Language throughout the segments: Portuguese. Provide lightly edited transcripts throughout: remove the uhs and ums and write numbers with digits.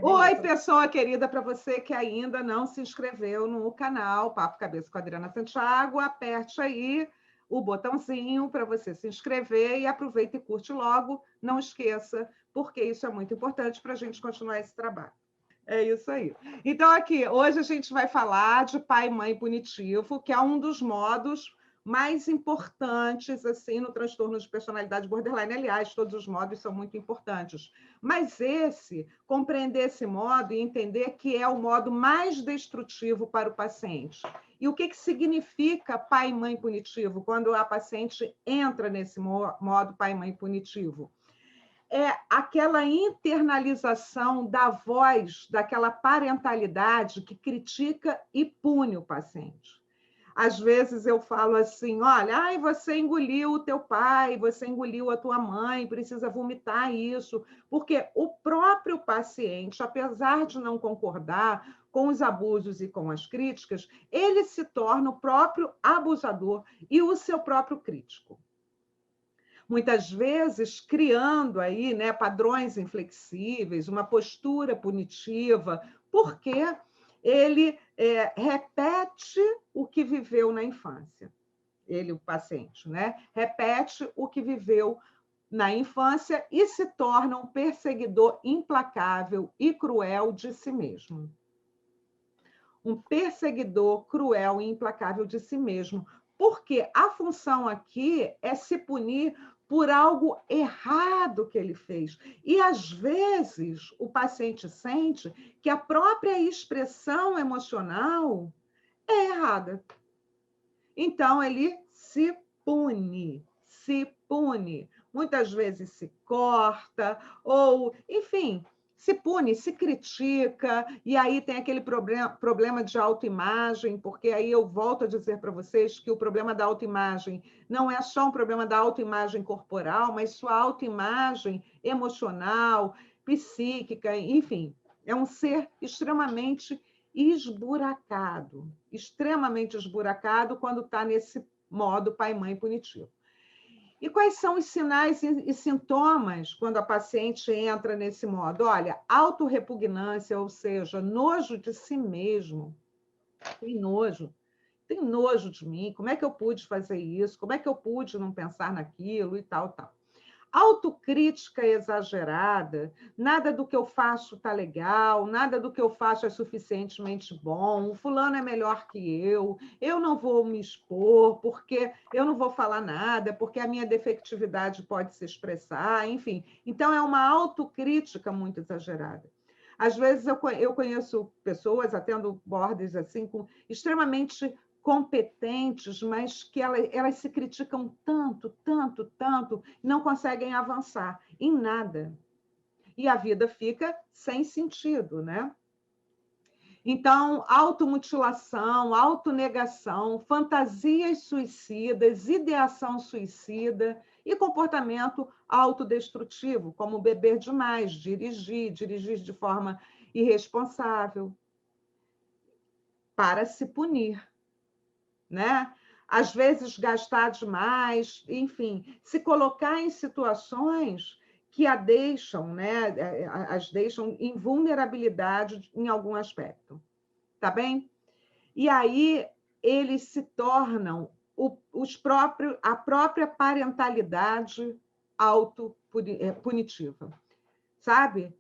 Oi, pessoa querida, para você que ainda não se inscreveu no canal Papo Cabeça com a Adriana Santiago, aperte aí o botãozinho para você se inscrever e aproveita e curte logo. Não esqueça, porque isso é muito importante para a gente continuar esse trabalho. É isso aí. Então, aqui, hoje a gente vai falar de pai e mãe punitivo, que é um dos modos mais importantes assim no transtorno de personalidade borderline. Aliás, todos os modos são muito importantes. Mas compreender esse modo e entender que é o modo mais destrutivo para o paciente. E o que significa pai e mãe punitivo quando a paciente entra nesse modo pai e mãe punitivo? É aquela internalização da voz, daquela parentalidade que critica e pune o paciente. Às vezes eu falo assim, olha, ai, você engoliu o teu pai, você engoliu a tua mãe, precisa vomitar isso, porque o próprio paciente, apesar de não concordar com os abusos e com as críticas, ele se torna o próprio abusador e o seu próprio crítico. Muitas vezes criando aí, né, padrões inflexíveis, uma postura punitiva, porque ele repete o que viveu na infância. Ele, o paciente, né? Repete o que viveu na infância e se torna um perseguidor implacável e cruel de si mesmo. Um perseguidor cruel e implacável de si mesmo. Porque a função aqui é se punir por algo errado que ele fez. E, às vezes, o paciente sente que a própria expressão emocional é errada. Então, ele se pune, se pune. Muitas vezes se corta, ou, enfim, se pune, se critica, e aí tem aquele problema de autoimagem, porque aí eu volto a dizer para vocês que o problema da autoimagem não é só um problema da autoimagem corporal, mas sua autoimagem emocional, psíquica, enfim, é um ser extremamente extremamente esburacado quando está nesse modo pai-mãe punitivo. E quais são os sinais e sintomas quando a paciente entra nesse modo? Olha, autorrepugnância, ou seja, nojo de si mesmo. Tem nojo de mim, como é que eu pude fazer isso? Como é que eu pude não pensar naquilo e tal, tal. Autocrítica exagerada, nada do que eu faço está legal, nada do que eu faço é suficientemente bom, o fulano é melhor que eu não vou me expor, porque eu não vou falar nada, porque a minha defectividade pode se expressar, enfim. Então, é uma autocrítica muito exagerada. Às vezes, eu conheço pessoas, atendo bordes assim, extremamente competentes, mas que elas se criticam tanto, tanto, tanto, não conseguem avançar em nada. E a vida fica sem sentido, né? Então, automutilação, autonegação, fantasias suicidas, ideação suicida e comportamento autodestrutivo, como beber demais, dirigir de forma irresponsável, para se punir, né? Às vezes gastar demais, enfim, se colocar em situações que a deixam, né? As deixam em vulnerabilidade em algum aspecto, tá bem? E aí eles se tornam a própria parentalidade autopunitiva, sabe?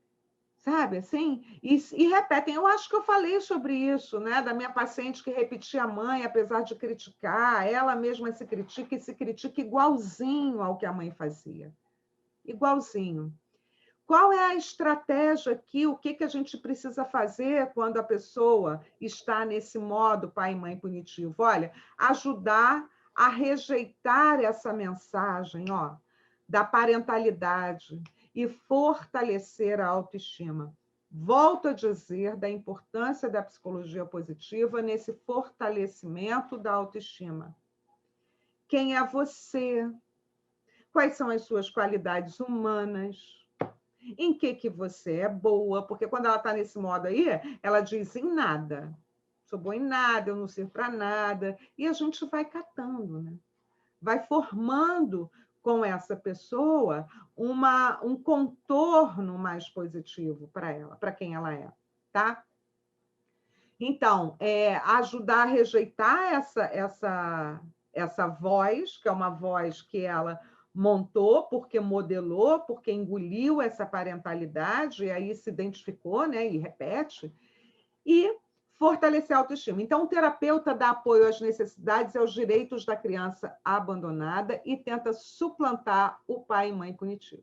Sabe, assim? E repetem. Eu acho que eu falei sobre isso, né? Da minha paciente que repetia a mãe, apesar de criticar, ela mesma se critica igualzinho ao que a mãe fazia. Igualzinho. Qual é a estratégia aqui? O que a gente precisa fazer quando a pessoa está nesse modo pai e mãe punitivo? Olha, ajudar a rejeitar essa mensagem, ó, da parentalidade e fortalecer a autoestima. Volto a dizer da importância da psicologia positiva nesse fortalecimento da autoestima. Quem é você? Quais são as suas qualidades humanas? Em que você é boa? Porque quando ela está nesse modo aí, ela diz em nada. Sou boa em nada, eu não sirvo para nada. E a gente vai catando, né? Vai formando com essa pessoa um contorno mais positivo para ela, para quem ela é, tá? Então, ajudar a rejeitar essa voz, que é uma voz que ela montou, porque modelou, porque engoliu essa parentalidade, e aí se identificou, né, e repete, e fortalecer a autoestima. Então, o terapeuta dá apoio às necessidades e aos direitos da criança abandonada e tenta suplantar o pai e mãe punitivo.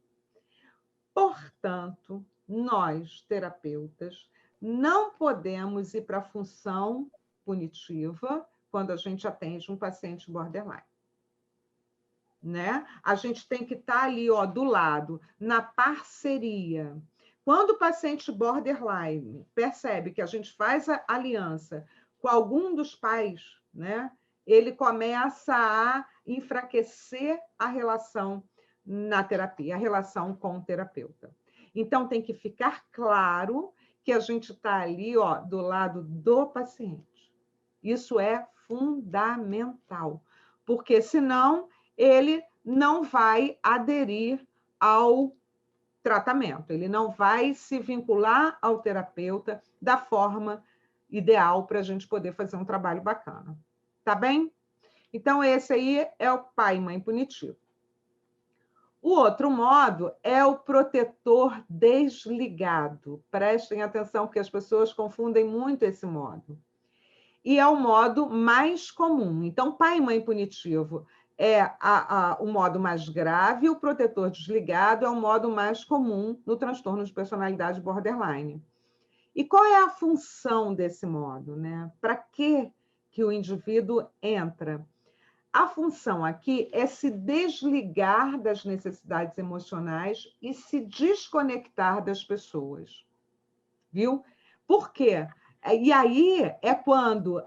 Portanto, nós, terapeutas, não podemos ir para a função punitiva quando a gente atende um paciente borderline. Né? A gente tem que estar ali, ó, do lado, na parceria. Quando o paciente borderline percebe que a gente faz a aliança com algum dos pais, né, ele começa a enfraquecer a relação na terapia, a relação com o terapeuta. Então, tem que ficar claro que a gente está ali, ó, do lado do paciente. Isso é fundamental, porque senão ele não vai aderir ao tratamento, ele não vai se vincular ao terapeuta da forma ideal para a gente poder fazer um trabalho bacana. Tá bem? Então, esse aí é o pai e mãe punitivo. O outro modo é o protetor desligado. Prestem atenção, porque as pessoas confundem muito esse modo. E é o modo mais comum. Então, pai e mãe punitivo é o modo mais grave, o protetor desligado é o modo mais comum no transtorno de personalidade borderline. E qual é a função desse modo, né? Para que o indivíduo entra? A função aqui é se desligar das necessidades emocionais e se desconectar das pessoas. Viu? Por quê? E aí é quando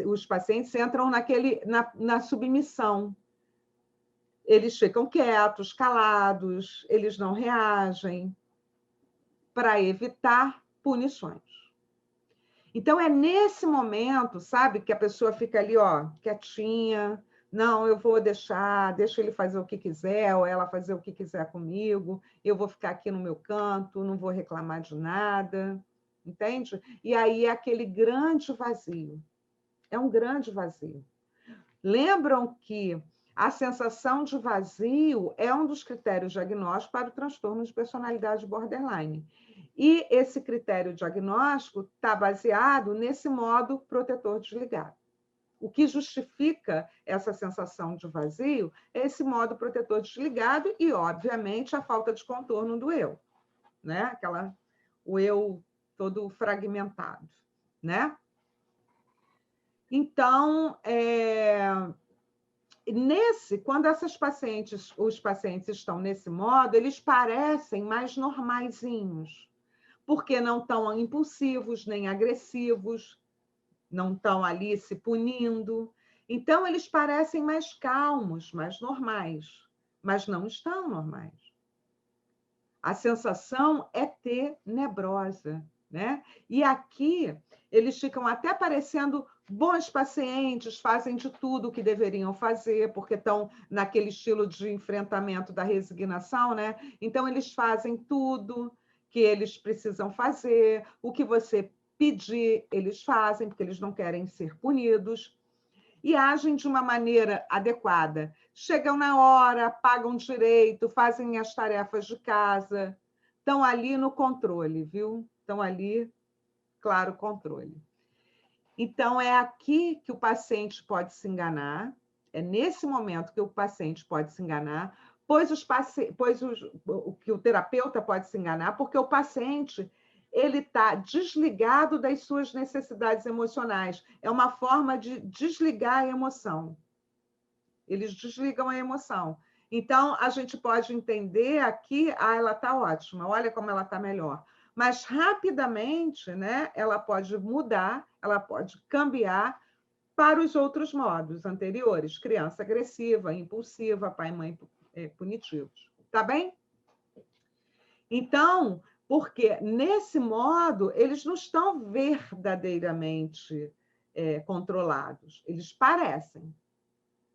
os pacientes entram na submissão. Eles ficam quietos, calados, eles não reagem, para evitar punições. Então, é nesse momento, sabe, que a pessoa fica ali, ó, quietinha, não, eu vou deixa ele fazer o que quiser, ou ela fazer o que quiser comigo, eu vou ficar aqui no meu canto, não vou reclamar de nada, entende? E aí é aquele grande vazio. É um grande vazio. Lembram que a sensação de vazio é um dos critérios diagnósticos para o transtorno de personalidade borderline. E esse critério diagnóstico está baseado nesse modo protetor desligado. O que justifica essa sensação de vazio é esse modo protetor desligado e, obviamente, a falta de contorno do eu, né? O eu todo fragmentado, né? Então, quando os pacientes estão nesse modo, eles parecem mais normaizinhos, porque não estão impulsivos nem agressivos, não estão ali se punindo. Então, eles parecem mais calmos, mais normais, mas não estão normais. A sensação é tenebrosa, né? E aqui eles ficam até parecendo bons pacientes, fazem de tudo o que deveriam fazer, porque estão naquele estilo de enfrentamento da resignação, né? Então, eles fazem tudo que eles precisam fazer, o que você pedir, eles fazem, porque eles não querem ser punidos, e agem de uma maneira adequada. Chegam na hora, pagam direito, fazem as tarefas de casa, estão ali no controle, viu? Estão ali, claro, controle. Então, é aqui que o paciente pode se enganar, é nesse momento que o paciente pode se enganar, que o terapeuta pode se enganar, porque o paciente ele está desligado das suas necessidades emocionais. É uma forma de desligar a emoção. Eles desligam a emoção. Então, a gente pode entender aqui, ela está ótima, olha como ela está melhor. Mas, rapidamente, né, ela pode mudar, ela pode cambiar para os outros modos anteriores. Criança agressiva, impulsiva, pai e mãe punitivos. Tá bem? Então, porque nesse modo, eles não estão verdadeiramente controlados. Eles parecem,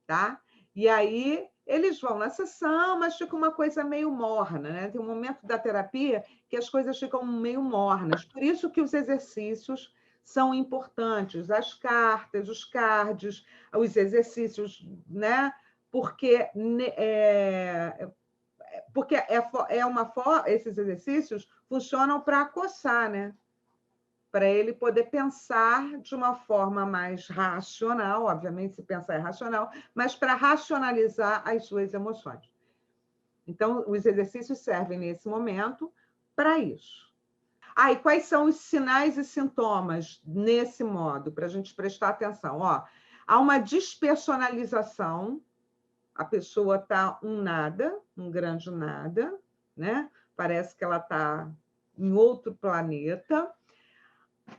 tá? E aí eles vão na sessão, mas fica uma coisa meio morna, né? Tem um momento da terapia que as coisas ficam meio mornas. Por isso que os exercícios são importantes, as cartas, os cards, os exercícios, né? Porque esses exercícios funcionam para acossar, né? Para ele poder pensar de uma forma mais racional, obviamente, se pensar é racional, mas para racionalizar as suas emoções. Então, os exercícios servem nesse momento para isso. E quais são os sinais e sintomas nesse modo, para a gente prestar atenção? Há uma despersonalização, a pessoa está um nada, um grande nada, né? Parece que ela está em outro planeta.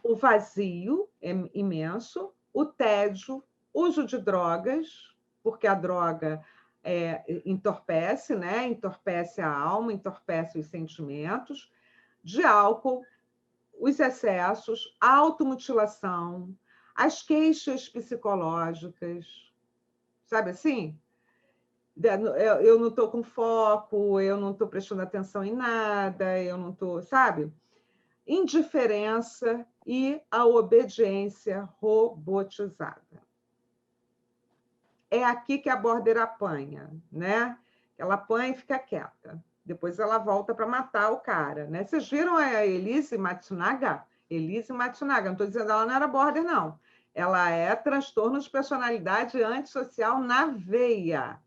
O vazio é imenso, o tédio, uso de drogas, porque a droga entorpece, né? Entorpece a alma, entorpece os sentimentos, de álcool, os excessos, a automutilação, as queixas psicológicas, sabe assim? Eu não estou com foco, eu não estou prestando atenção em nada, eu não estou, sabe? Indiferença e a obediência robotizada. É aqui que a border apanha, né? Ela apanha e fica quieta. Depois ela volta para matar o cara, né? Vocês viram a Elise Matsunaga? Elise Matsunaga, não estou dizendo que ela não era border, não. Ela é transtorno de personalidade antissocial na veia.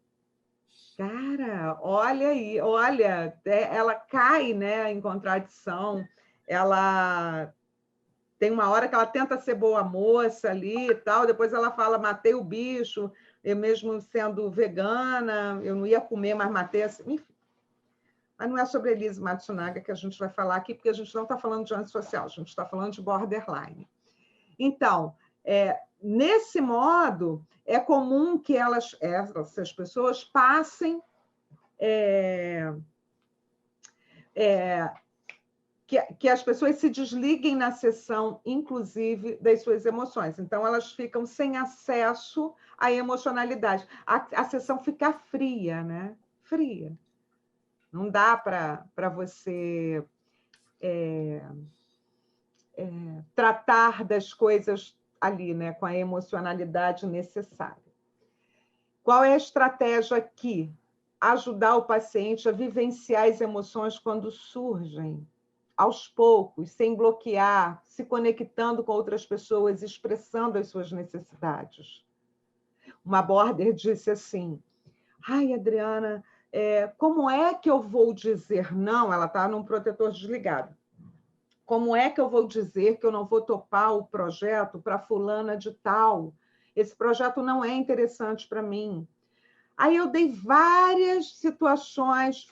Cara, olha aí, olha, ela cai, né, em contradição. Ela tem uma hora que ela tenta ser boa moça ali e tal, depois ela fala, matei o bicho, eu mesmo sendo vegana, eu não ia comer, mas matei assim, enfim. Mas não é sobre Elise Matsunaga que a gente vai falar aqui, porque a gente não está falando de antissocial, a gente está falando de borderline. Então, nesse modo, é comum que essas pessoas passem que as pessoas se desliguem na sessão, inclusive, das suas emoções. Então, elas ficam sem acesso à emocionalidade. A sessão fica fria, né? Fria. Não dá para você tratar das coisas ali, né? Com a emocionalidade necessária. Qual é a estratégia aqui? Ajudar o paciente a vivenciar as emoções quando surgem, aos poucos, sem bloquear, se conectando com outras pessoas, expressando as suas necessidades. Uma border disse assim, Adriana, como é que eu vou dizer não? Ela está num protetor desligado. Como é que eu vou dizer que eu não vou topar o projeto para fulana de tal? Esse projeto não é interessante para mim. Aí eu dei várias situações,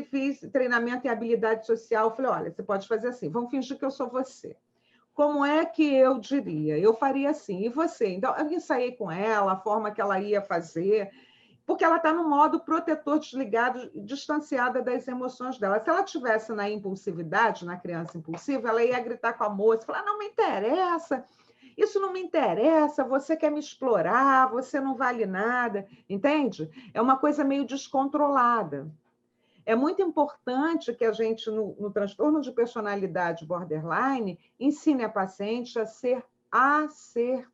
fiz treinamento em habilidade social, falei, olha, você pode fazer assim, vamos fingir que eu sou você. Como é que eu diria? Eu faria assim, e você? Então, eu ensaiei com ela, a forma que ela ia fazer, porque ela está no modo protetor desligado, distanciada das emoções dela. Se ela estivesse na impulsividade, na criança impulsiva, ela ia gritar com a moça, falar, não me interessa, isso não me interessa, você quer me explorar, você não vale nada, entende? É uma coisa meio descontrolada. É muito importante que a gente, no transtorno de personalidade borderline, ensine a paciente a ser assertiva.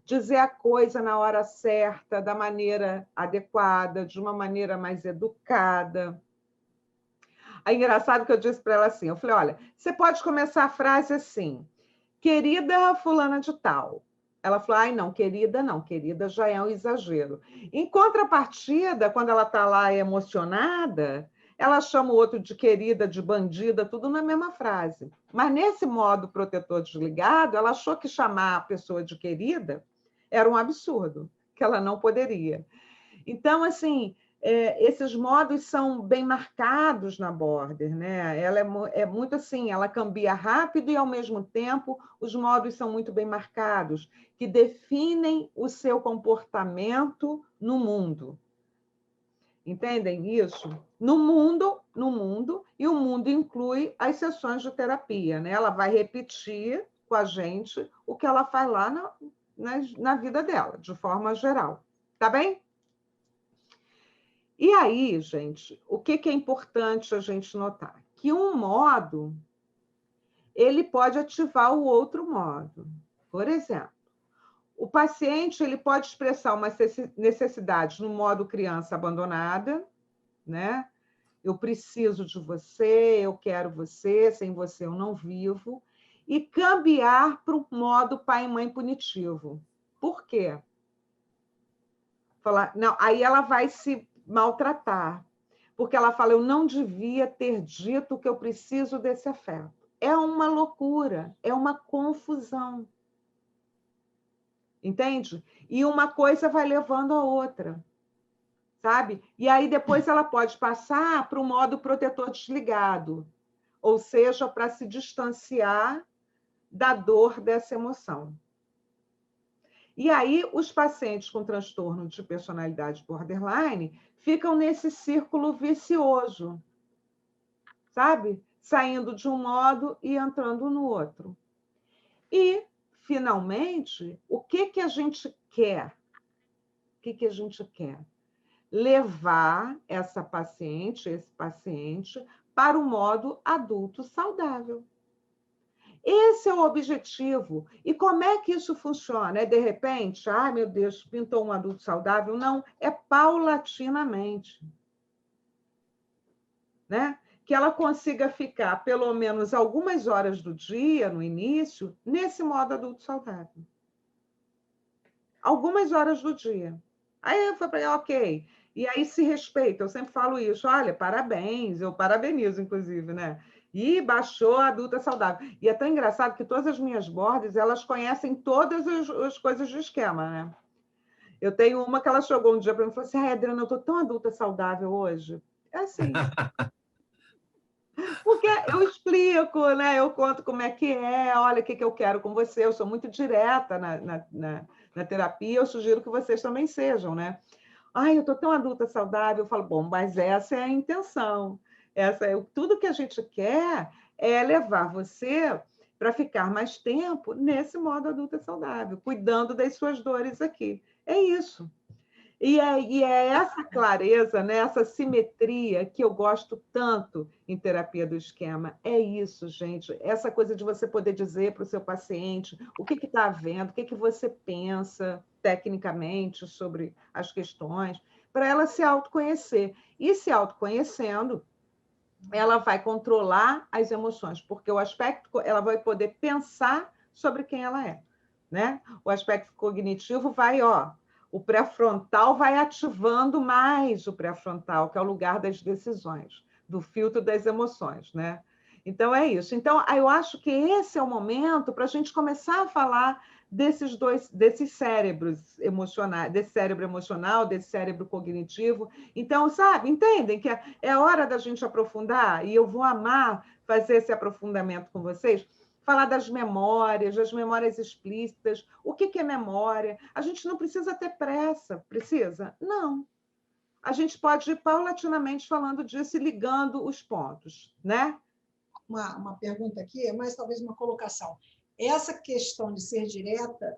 Dizer a coisa na hora certa, da maneira adequada, de uma maneira mais educada. É engraçado que eu disse para ela assim, eu falei, olha, você pode começar a frase assim, querida fulana de tal. Ela falou, não, querida já é um exagero. Em contrapartida, quando ela está lá emocionada, ela chama o outro de querida, de bandida, tudo na mesma frase. Mas nesse modo protetor desligado, ela achou que chamar a pessoa de querida era um absurdo, que ela não poderia. Então, assim, esses modos são bem marcados na border, né? Ela é muito assim, ela cambia rápido e, ao mesmo tempo, os modos são muito bem marcados, que definem o seu comportamento no mundo. Entendem isso? No mundo, e o mundo inclui as sessões de terapia, né? Ela vai repetir com a gente o que ela faz lá na vida dela, de forma geral. Tá bem? E aí, gente, o que é importante a gente notar? Que um modo, ele pode ativar o outro modo. Por exemplo, o paciente ele pode expressar uma necessidade no modo criança abandonada, né? Eu preciso de você, eu quero você, sem você eu não vivo, e cambiar para o modo pai e mãe punitivo. Por quê? Falar, não, aí ela vai se maltratar, porque ela fala, eu não devia ter dito que eu preciso desse afeto. É uma loucura, é uma confusão. Entende? E uma coisa vai levando a outra, sabe? E aí depois ela pode passar para o modo protetor desligado, ou seja, para se distanciar da dor dessa emoção. E aí os pacientes com transtorno de personalidade borderline ficam nesse círculo vicioso, sabe? Saindo de um modo e entrando no outro. E, finalmente, o que a gente quer? O que a gente quer? Levar essa paciente, esse paciente, para o modo adulto saudável. Esse é o objetivo. E como é que isso funciona? É de repente, ai meu Deus, pintou um adulto saudável? Não, é paulatinamente. Né? Que ela consiga ficar pelo menos algumas horas do dia, no início, nesse modo adulto saudável. Algumas horas do dia. Aí eu falei, ok. E aí se respeita, eu sempre falo isso, olha, parabéns, eu parabenizo, inclusive, né? E baixou a adulta saudável. E é tão engraçado que todas as minhas bordes, elas conhecem todas as coisas do esquema, né? Eu tenho uma que ela chegou um dia para mim e falou assim, Adriana, eu estou tão adulta saudável hoje. É assim. Porque eu explico, né? Eu conto como é que é, olha o que eu quero com você, eu sou muito direta na terapia, eu sugiro que vocês também sejam, né? Ai, eu estou tão adulta saudável, eu falo, bom, mas essa é a intenção. Tudo que a gente quer é levar você para ficar mais tempo nesse modo adulta saudável, cuidando das suas dores aqui. É isso. E é essa clareza, né? Essa simetria que eu gosto tanto em terapia do esquema. É isso, gente. Essa coisa de você poder dizer para o seu paciente o que está havendo, o que você pensa tecnicamente sobre as questões, para ela se autoconhecer. E se autoconhecendo, ela vai controlar as emoções, porque o aspecto, ela vai poder pensar sobre quem ela é, né? O aspecto cognitivo vai, o pré-frontal vai ativando mais o pré-frontal, que é o lugar das decisões, do filtro das emoções, né? Então é isso. Então eu acho que esse é o momento para a gente começar a falar desses cérebros emocionais, desse cérebro emocional, desse cérebro cognitivo. Então, sabe, entendem que é hora da gente aprofundar, e eu vou amar fazer esse aprofundamento com vocês, falar das memórias explícitas, o que é memória. A gente não precisa ter pressa, precisa? Não. A gente pode ir paulatinamente falando disso e ligando os pontos, né? Uma pergunta aqui, mas talvez uma colocação. Essa questão de ser direta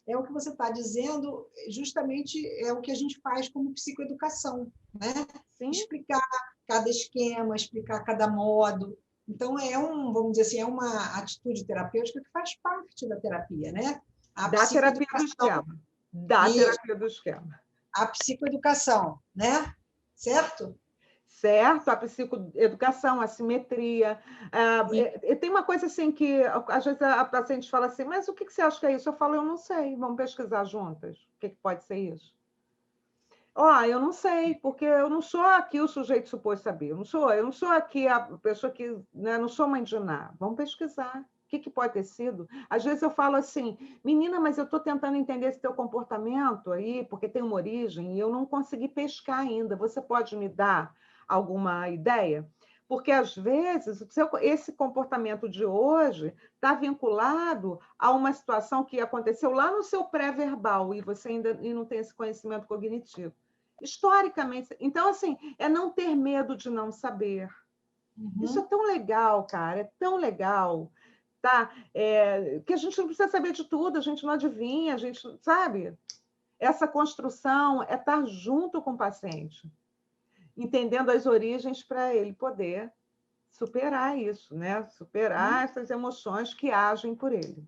é o que você está dizendo, justamente é o que a gente faz como psicoeducação, né? Sim. Explicar cada esquema, explicar cada modo. Então, vamos dizer assim, é uma atitude terapêutica que faz parte da terapia, né? Da terapia do esquema. Terapia do esquema. A psicoeducação, né? Certo? Certo, a psicoeducação, a simetria. Tem uma coisa assim que, às vezes, a paciente fala assim, mas o que você acha que é isso? Eu falo, eu não sei, vamos pesquisar juntas. O que pode ser isso? Eu não sei, porque eu não sou aqui o sujeito suposto saber. Eu não sou aqui a pessoa que... Né, não sou mãe de Ná. Vamos pesquisar. O que pode ter sido? Às vezes eu falo assim, menina, mas eu estou tentando entender esse teu comportamento aí, porque tem uma origem, e eu não consegui pescar ainda. Você pode me dar alguma ideia? Porque, às vezes, esse comportamento de hoje está vinculado a uma situação que aconteceu lá no seu pré-verbal, e você ainda não tem esse conhecimento cognitivo. Historicamente. Então, assim, é não ter medo de não saber. Uhum. Isso é tão legal, cara, é tão legal. Tá? Que a gente não precisa saber de tudo, a gente não adivinha, a gente sabe. Essa construção é estar junto com o paciente. entendendo as origens para ele poder superar isso, né? Superar essas emoções que agem por ele.